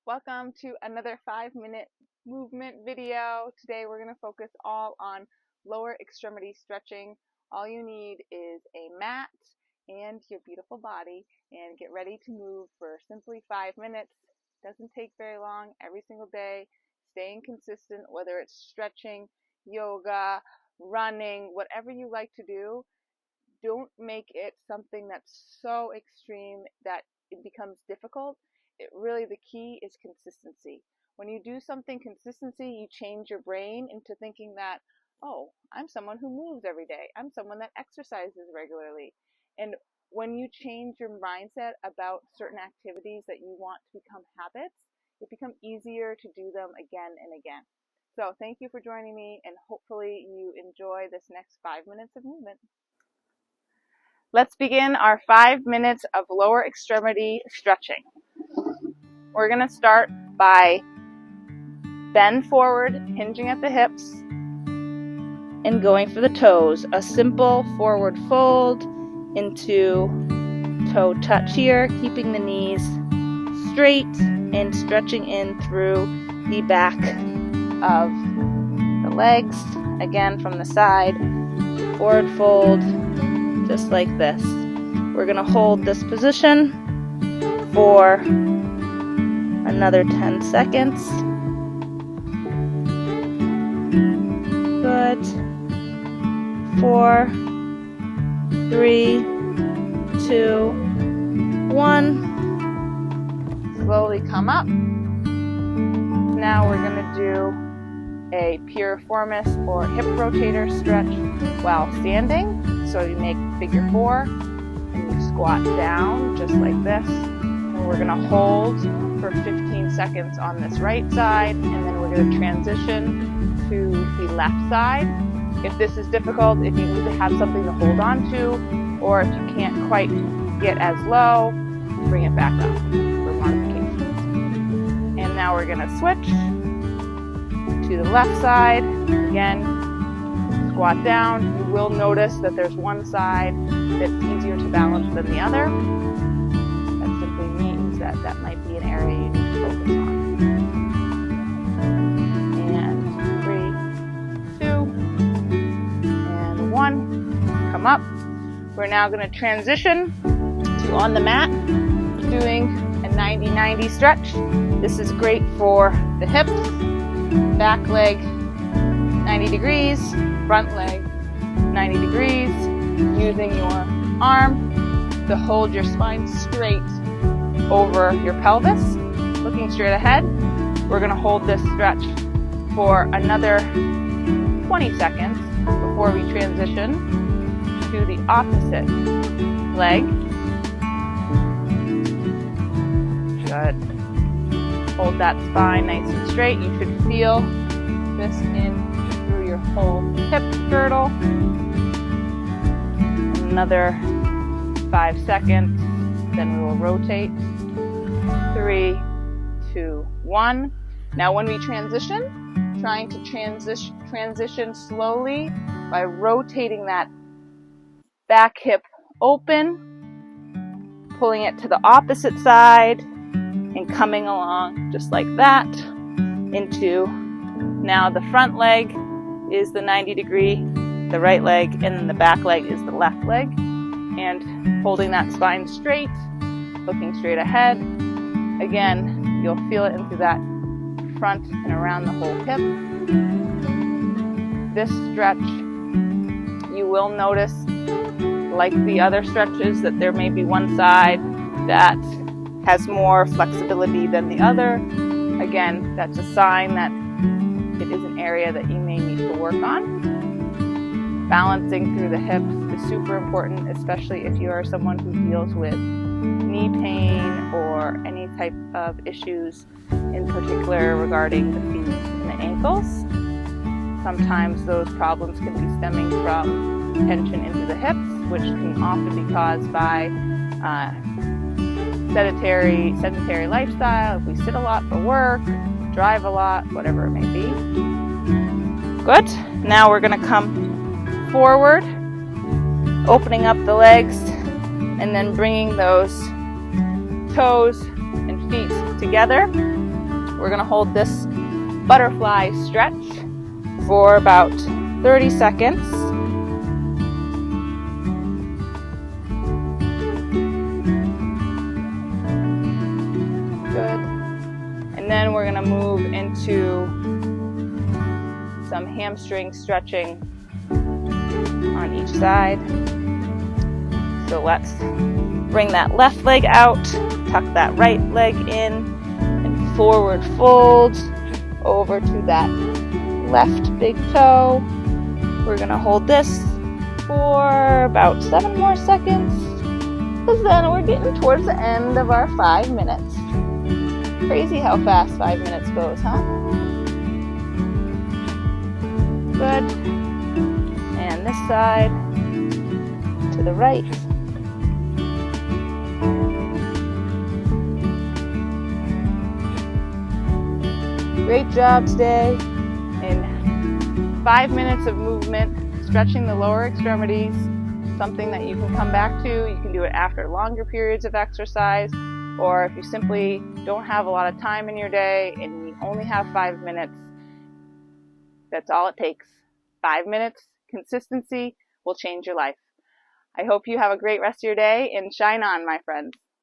Welcome to another 5-minute movement video. Today we're going to focus all on lower extremity stretching. All you need is a mat and your beautiful body, and get ready to move for simply 5 minutes. Doesn't take very long every single day. Staying consistent, whether it's stretching, yoga, running, whatever you like to do. Don't make it something that's so extreme that it becomes difficult. The key is consistency. When you do something consistency, you change your brain into thinking that, oh, I'm someone who moves every day. I'm someone that exercises regularly. And when you change your mindset about certain activities that you want to become habits, it becomes easier to do them again and again. So thank you for joining me, and hopefully you enjoy this next 5 minutes of movement. Let's begin our 5 minutes of lower extremity stretching. We're going to start by bend forward, hinging at the hips, and going for the toes. A simple forward fold into toe touch here, keeping the knees straight and stretching in through the back of the legs. Again, from the side, forward fold, just like this. We're going to hold this position for another 10 seconds. Good. 4, 3, 2, 1. Slowly come up. Now we're going to do a piriformis or hip rotator stretch while standing. So you make figure 4 and you squat down just like this. And we're going to hold for 15 seconds on this right side, and then we're going to transition to the left side. If this is difficult, if you need to have something to hold on to, or if you can't quite get as low, bring it back up for modifications. And now we're going to switch to the left side. Again, squat down. You will notice that there's one side that's easier to balance than the other. That simply means that that might be an area you need to focus on. And 3, 2, and 1. Come up. We're now going to transition to on the mat, doing a 90-90 stretch. This is great for the hips, back leg 90 degrees, front leg 90 degrees, using your arm to hold your spine straight over your pelvis, looking straight ahead. We're going to hold this stretch for another 20 seconds before we transition to the opposite leg. Good. Hold that spine nice and straight. You should feel this in through your whole hip girdle. Another 5 seconds, then we will rotate. 3, 2, 1. Now when we transition, trying to transition slowly by rotating that back hip open, pulling it to the opposite side, and coming along just like that into now the front leg is the 90-degree, the right leg, and then the back leg is the left leg. And holding that spine straight, looking straight ahead. Again, you'll feel it into that front and around the whole hip. This stretch, you will notice, like the other stretches, that there may be one side that has more flexibility than the other. Again, that's a sign that it is an area that you may need to work on. Balancing through the hips is super important, especially if you are someone who deals with knee pain or any type of issues in particular regarding the feet and the ankles. Sometimes those problems can be stemming from tension into the hips, which can often be caused by sedentary lifestyle. If we sit a lot for work, drive a lot, whatever it may be. Good. Now we're going to come forward, opening up the legs, and then bringing those toes and feet together. We're going to hold this butterfly stretch for about 30 seconds. Good. And then we're going to move into some hamstring stretching on each side. So let's bring that left leg out, tuck that right leg in, and forward fold over to that left big toe. We're going to hold this for about 7 more seconds, because then we're getting towards the end of our 5 minutes. Crazy how fast 5 minutes goes, huh? Good. And this side to the right. Great job today in 5 minutes of movement, stretching the lower extremities, something that you can come back to. You can do it after longer periods of exercise, or if you simply don't have a lot of time in your day and you only have 5 minutes, that's all it takes. 5 minutes, consistency will change your life. I hope you have a great rest of your day, and shine on, my friends.